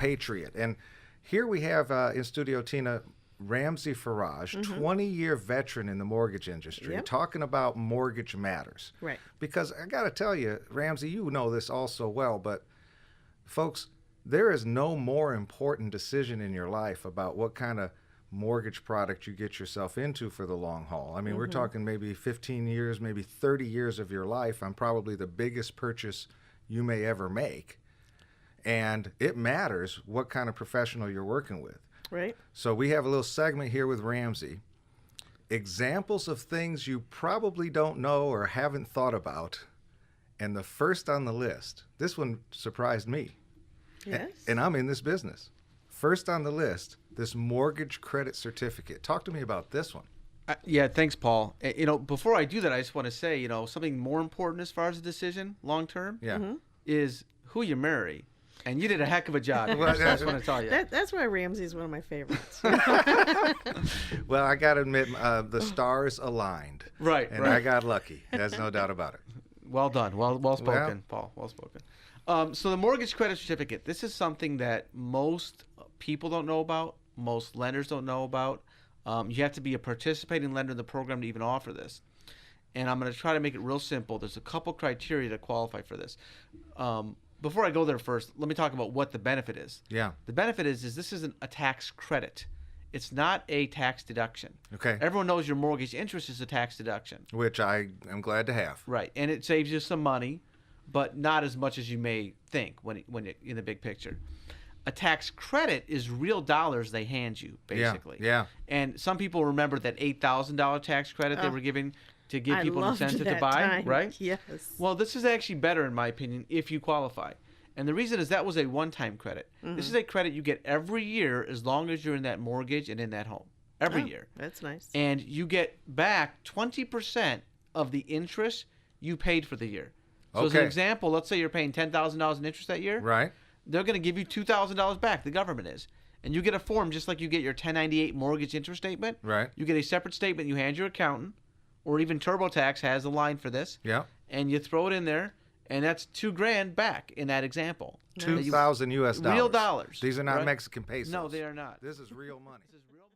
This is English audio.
patriot. And here we have in studio, Tina, Ramzi Faraj, 20-year veteran in the mortgage industry, talking about mortgage matters. Right. Because I got to tell you, Ramzi, you know this all so well, but folks, there is no more important decision in your life about what kind of mortgage product you get yourself into for the long haul. I mean, we're talking maybe 15 years, maybe 30 years of your life on probably the biggest purchase you may ever make. And it matters what kind of professional you're working with. Right. So we have a little segment here with Ramzi. Examples of things you probably don't know or haven't thought about. And the first on the list, this one surprised me. Yes. And I'm in this business. First on the list, this mortgage credit certificate. Talk to me about this one. Yeah, thanks, Paul. Before I do that, I just want to say, something more important as far as the decision long term is who you marry. And you did a heck of a job. I just want to tell you. That's why Ramsey's one of my favorites. Well, I got to admit, the stars aligned. Right, and right. I got lucky. There's no doubt about it. Well done. Well spoken, Paul. Well spoken. So the mortgage credit certificate, this is something that most people don't know about, most lenders don't know about. You have to be a participating lender in the program to even offer this. And I'm going to try to make it real simple. There's a couple criteria to qualify for this. Before I go there first, let me talk about what the benefit is. Yeah. The benefit is this isn't a tax credit. It's not a tax deduction. Okay. Everyone knows your mortgage interest is a tax deduction. Which I am glad to have. Right. And it saves you some money, but not as much as you may think when you're in the big picture. A tax credit is real dollars they hand you, basically. Yeah. And some people remember that $8,000 tax credit they were giving to give people an incentive to buy, time. right? Yes. Well, this is actually better, in my opinion, if you qualify. And the reason is that was a one-time credit. This is a credit you get every year as long as you're in that mortgage and in that home. Every year. That's nice. And you get back 20% of the interest you paid for the year. So as an example, let's say you're paying $10,000 in interest that year. Right. They're going to give you $2,000 back, the government is. And you get a form just like you get your 1098 mortgage interest statement. Right. You get a separate statement you hand your accountant, or even TurboTax has a line for this. Yeah. And you throw it in there, and that's $2,000 back in that example. 2,000 US dollars. Real dollars. These are not right? Mexican pesos. No, they are not. This is real money. This is real money.